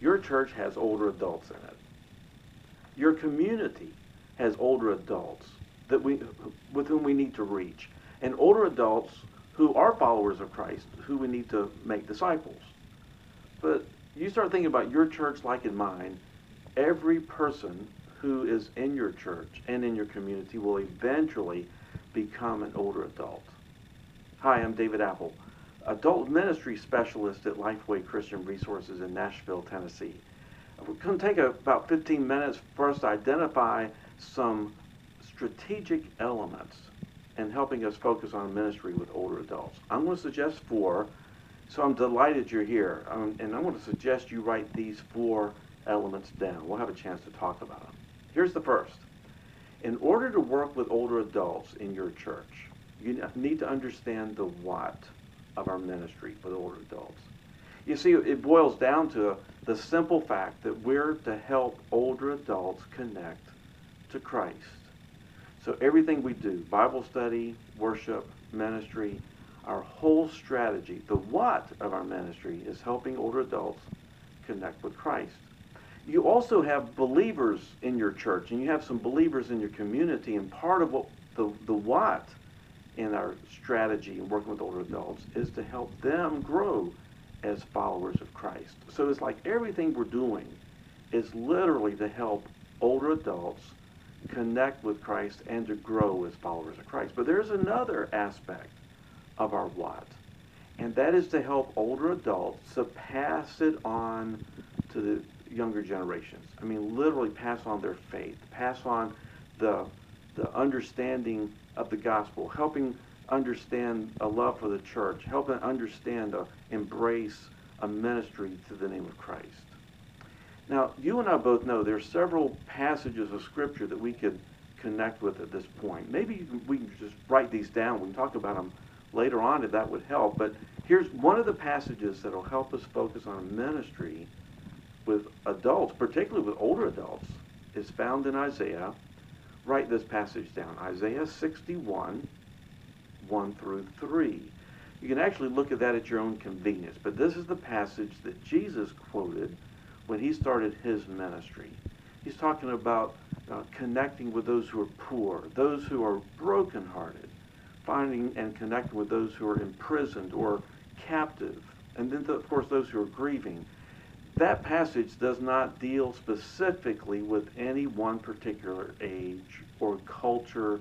Your church has older adults in it. Your community has older adults with whom we need to reach, and older adults who are followers of Christ, who we need to make disciples. But you start thinking about your church like in mine, every person who is in your church and in your community will eventually become an older adult. Hi, I'm David Apple, adult ministry specialist at Lifeway Christian Resources in Nashville, Tennessee. We're going to take about 15 minutes for us to identify some strategic elements in helping us focus on ministry with older adults. I'm going to suggest 4, so I'm delighted you're here. And I'm going to suggest you write these 4 elements down. We'll have a chance to talk about them. Here's the first. In order to work with older adults in your church, you need to understand the what of our ministry with older adults. You see, it boils down to the simple fact that we're to help older adults connect to Christ. So everything we do, Bible study, worship, ministry, our whole strategy, the what of our ministry is helping older adults connect with Christ. You also have believers in your church, and you have some believers in your community, and part of what the what in our strategy in working with older adults is to help them grow as followers of Christ. So it's like everything we're doing is literally to help older adults connect with Christ and to grow as followers of Christ. But there's another aspect of our what, and that is to help older adults to pass it on to the younger generations. I mean, literally pass on their faith, pass on the understanding of the gospel, helping understand a love for the church, helping understand, embrace a ministry to the name of Christ. Now, you and I both know there are several passages of Scripture that we could connect with at this point. Maybe we can just write these down. We can talk about them later on if that would help. But here's one of the passages that will help us focus on ministry with adults, particularly with older adults, is found in Isaiah. Write this passage down. Isaiah 61, 1 through 3. You can actually look at that at your own convenience, but this is the passage that Jesus quoted when he started his ministry. He's talking about connecting with those who are poor, those who are brokenhearted, finding and connecting with those who are imprisoned or captive, and then, of course, those who are grieving. That passage does not deal specifically with any one particular age or culture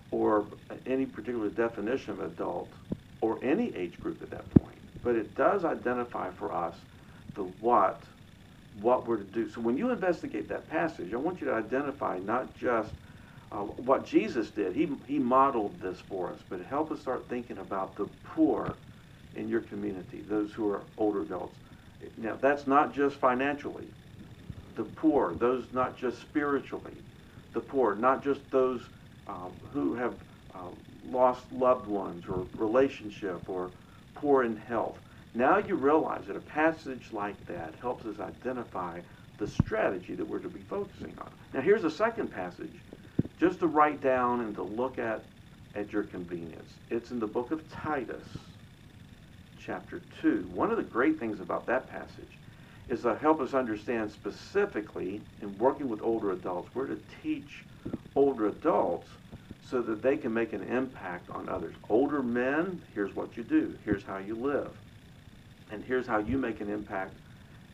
or any particular definition of adult or any age group at that point. But it does identify for us the what we're to do. So when you investigate that passage, I want you to identify not just what Jesus did. He modeled this for us, but help us start thinking about the poor in your community, those who are older adults. Now, that's not just financially. The poor, those not just spiritually. The poor, not just those who have lost loved ones or relationship or poor in health. Now you realize that a passage like that helps us identify the strategy that we're to be focusing on. Now here's a second passage, just to write down and to look at your convenience. It's in the book of Titus, chapter 2. One of the great things about that passage is to help us understand specifically in working with older adults, we're to teach older adults so that they can make an impact on others. Older men, here's what you do. Here's how you live. And here's how you make an impact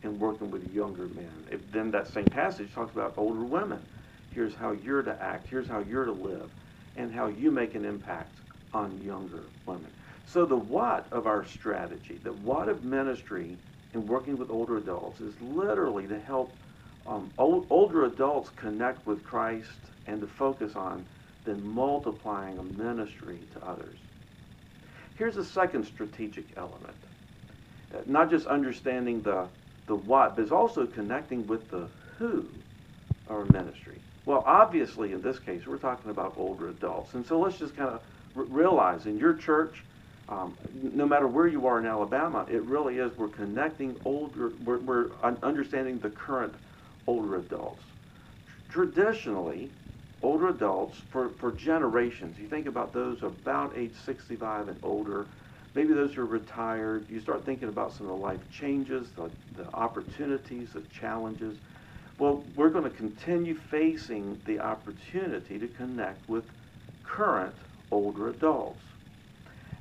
in working with younger men. Then that same passage talks about older women. Here's how you're to act. Here's how you're to live. And how you make an impact on younger women. So the what of our strategy, the what of ministry in working with older adults is literally to help older adults connect with Christ and to focus on then multiplying a ministry to others. Here's a second strategic element. Not just understanding the what, but it's also connecting with the who of our ministry. Well, obviously, in this case, we're talking about older adults. And so let's just kind of realize in your church, no matter where you are in Alabama, it really is we're connecting we're understanding the current older adults. Traditionally, older adults, for generations, you think about those about age 65 and older, maybe those who are retired, you start thinking about some of the life changes, the opportunities, the challenges. Well, we're going to continue facing the opportunity to connect with current older adults.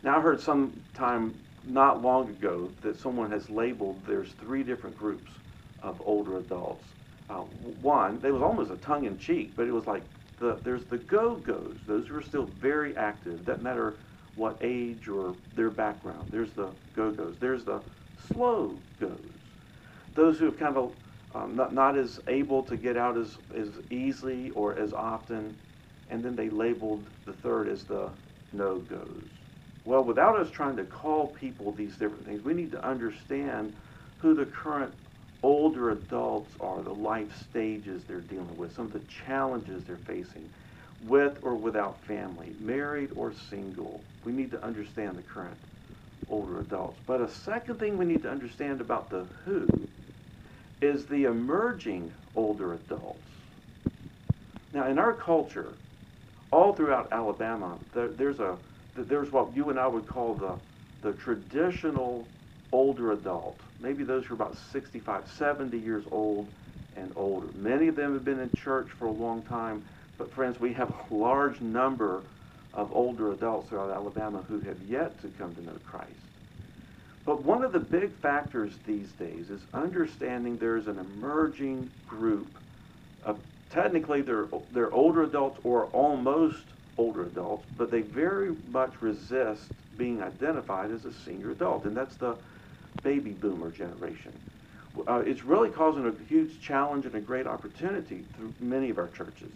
Now, I heard sometime not long ago that someone has labeled there's three different groups of older adults. Uh, One, it was almost a tongue-in-cheek, but it was like there's the go-go's, those who are still very active, doesn't matter what age or their background. There's the go-go's. There's the slow-go's, those who have kind of not as able to get out as easily or as often, and then they labeled the third as the no-go's. Well, without us trying to call people these different things, we need to understand who the current older adults are, the life stages they're dealing with, some of the challenges they're facing, with or without family, married or single. We need to understand the current older adults. But a second thing we need to understand about the who is the emerging older adults. Now, in our culture, all throughout Alabama, there's what you and I would call the traditional older adult. Maybe those who are about 65, 70 years old and older. Many of them have been in church for a long time, but friends, we have a large number of older adults throughout Alabama who have yet to come to know Christ. But one of the big factors these days is understanding there's an emerging group of, technically they're older adults or almost older adults, but they very much resist being identified as a senior adult, and that's the baby boomer generation. It's really causing a huge challenge and a great opportunity through many of our churches.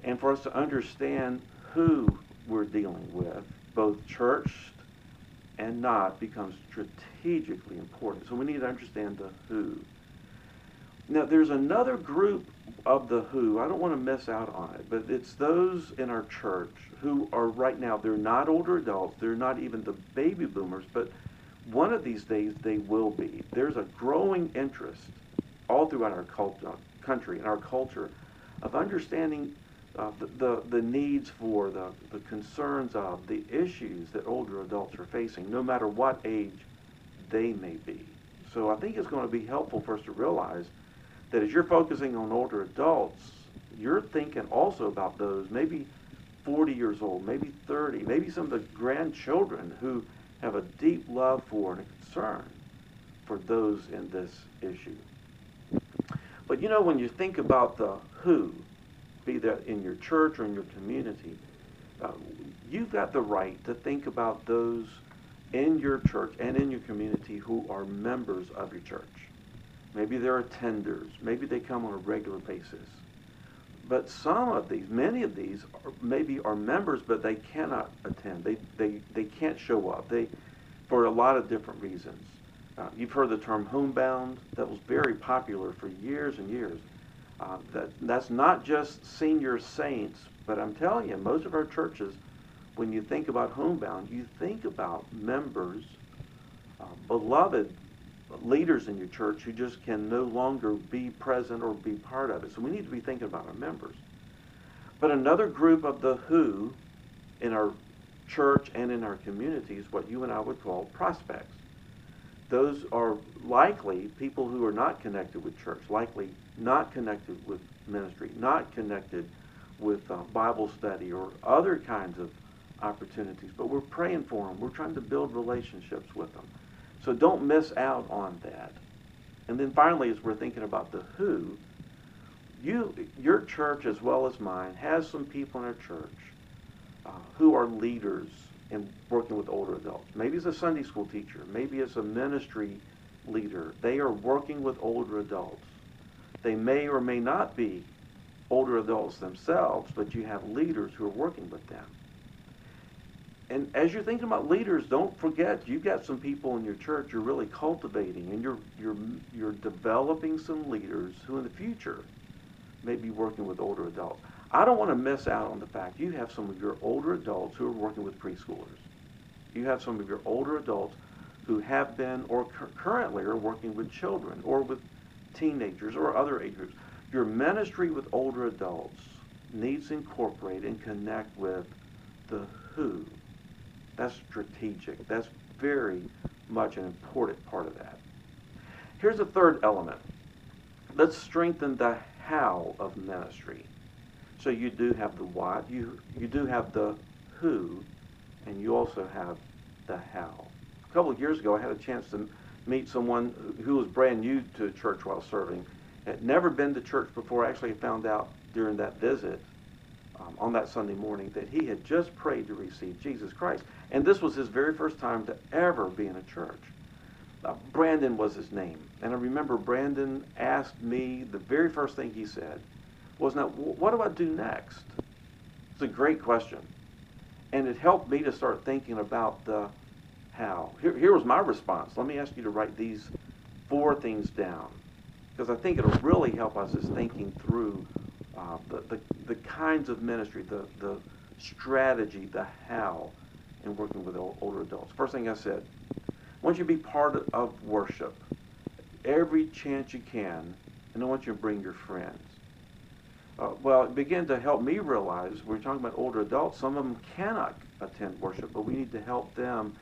And for us to understand who we're dealing with, both churched and not, becomes strategically important. So we need to understand the who. Now, there's another group of the who. I don't want to miss out on it, but it's those in our church who are right now, they're not older adults, they're not even the baby boomers, but one of these days they will be. There's a growing interest all throughout our country and our culture of understanding the needs for, the concerns of, the issues that older adults are facing, no matter what age they may be. So I think it's going to be helpful for us to realize that as you're focusing on older adults, you're thinking also about those maybe 40 years old, maybe 30, maybe some of the grandchildren who have a deep love for and a concern for those in this issue. But you know, when you think about the who, be that in your church or in your community, you've got the right to think about those in your church and in your community who are members of your church. Maybe they're attenders. Maybe they come on a regular basis. But some of these, many of these, maybe are members, but they cannot attend. They can't show up. For a lot of different reasons. You've heard the term homebound. That was very popular for years and years. That's not just senior saints, but I'm telling you, most of our churches, when you think about homebound, you think about members, beloved leaders in your church who just can no longer be present or be part of it. So we need to be thinking about our members. But another group of the who in our church and in our community is what you and I would call prospects. Those are likely people who are not connected with church, likely not connected with ministry, not connected with Bible study or other kinds of opportunities, but we're praying for them. We're trying to build relationships with them. So don't miss out on that. And then finally, as we're thinking about the who, your church as well as mine has some people in our church who are leaders in working with older adults. Maybe as a Sunday school teacher, maybe as a ministry leader. They are working with older adults. They may or may not be older adults themselves, but you have leaders who are working with them. And as you're thinking about leaders, don't forget you've got some people in your church you're really cultivating, and you're developing some leaders who in the future may be working with older adults. I don't want to miss out on the fact you have some of your older adults who are working with preschoolers. You have some of your older adults who have been or currently are working with children or with teenagers or other age groups. Your ministry with older adults needs to incorporate and connect with the who. That's strategic. That's very much an important part of that. Here's a third element. Let's strengthen the how of ministry. So you do have the what, you do have the who, and you also have the how. A couple of years ago, I had a chance to meet someone who was brand new to church while serving. Had never been to church before. Actually found out during that visit on that Sunday morning that he had just prayed to receive Jesus Christ. And this was his very first time to ever be in a church. Brandon was his name. And I remember Brandon asked me, the very first thing he said was, now, what do I do next? It's a great question. And it helped me to start thinking about the how. Here was my response. Let me ask you to write these 4 things down, because I think it'll really help us as thinking through the kinds of ministry, the strategy, the how in working with older adults. First thing I said, I want you to be part of worship every chance you can, and I want you to bring your friends. Well, it began to help me realize, we're talking about older adults, some of them cannot attend worship, but we need to help them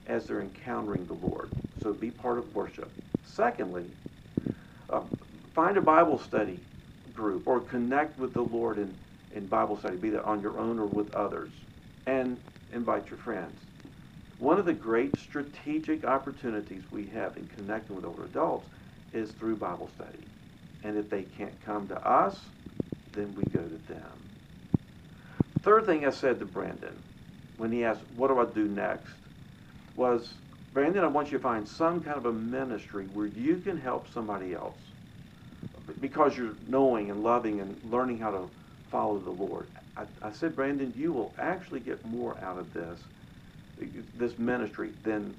as they're encountering the Lord. So be part of worship. Secondly, find a Bible study group or connect with the Lord in Bible study, be that on your own or with others, and invite your friends. One of the great strategic opportunities we have in connecting with older adults is through Bible study. And if they can't come to us, then we go to them. Third thing I said to Brandon when he asked, what do I do next, was, Brandon, I want you to find some kind of a ministry where you can help somebody else because you're knowing and loving and learning how to follow the Lord. I said, Brandon, you will actually get more out of this ministry than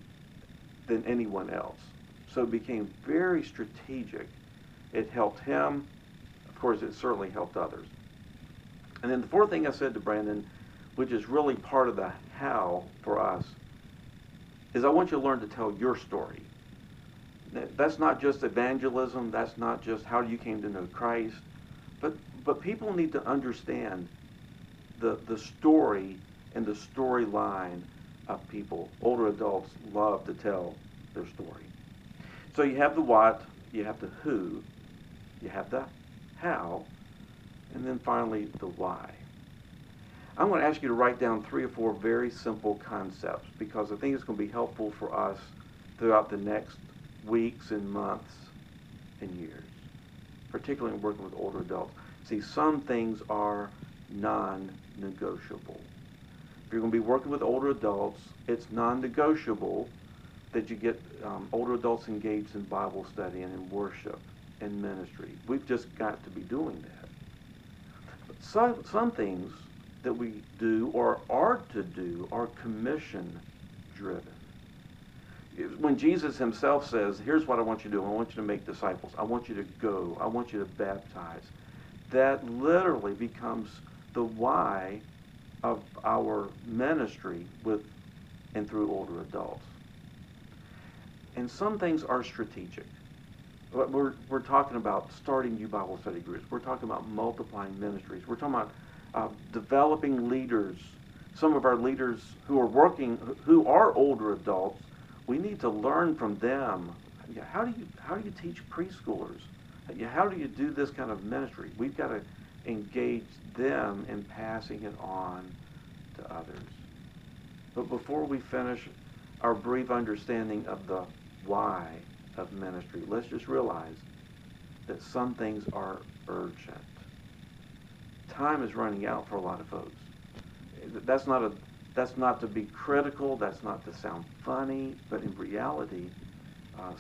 anyone else. So it became very strategic. It helped him. Of course, it certainly helped others. And then the fourth thing I said to Brandon, which is really part of the how for us, is I want you to learn to tell your story. That's not just evangelism. That's not just how you came to know Christ. But people need to understand the story and the storyline of people. Older adults love to tell their story. So you have the what, you have the who, you have the how, and then finally the why. I'm going to ask you to write down 3 or 4 very simple concepts, because I think it's going to be helpful for us throughout the next weeks and months and years, particularly in working with older adults. See, some things are non-negotiable. If you're going to be working with older adults, it's non-negotiable that you get older adults engaged in Bible study and in worship and ministry. We've just got to be doing that. But some things that we do or are to do are commission-driven. When Jesus himself says, here's what I want you to do, I want you to make disciples, I want you to go, I want you to baptize, that literally becomes the why of our ministry with and through older adults. And some things are strategic. We're talking about starting new Bible study groups. We're talking about multiplying ministries. We're talking about developing leaders. Some of our leaders who are working, who are older adults, we need to learn from them. How do you teach preschoolers? How do you do this kind of ministry? We've got to engage them in passing it on to others. But before we finish our brief understanding of the why of ministry, let's just realize that some things are urgent. Time is running out for a lot of folks. That's not to be critical, that's not to sound funny, but in reality,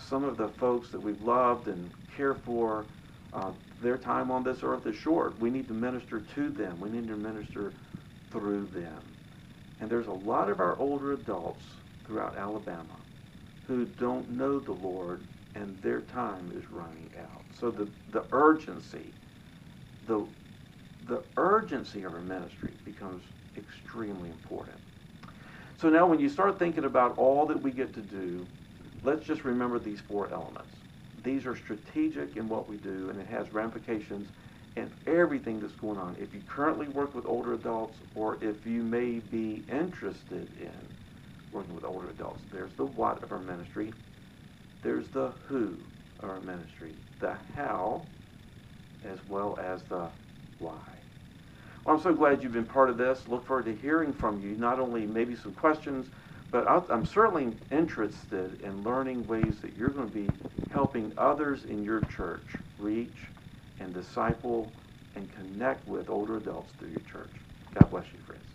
some of the folks that we've loved and cared for, their time on this earth is short. We need to minister to them. We need to minister through them. And there's a lot of our older adults throughout Alabama who don't know the Lord, and their time is running out. So the urgency, the urgency of our ministry becomes extremely important. So now when you start thinking about all that we get to do, let's just remember these 4 elements. These are strategic in what we do, and it has ramifications in everything that's going on. If you currently work with older adults, or if you may be interested in working with older adults. There's the what of our ministry. There's the who of our ministry. The how as well as the why. Well, I'm so glad you've been part of this. Look forward to hearing from you, not only maybe some questions, but I'm certainly interested in learning ways that you're going to be helping others in your church reach and disciple and connect with older adults through your church. God bless you, friends.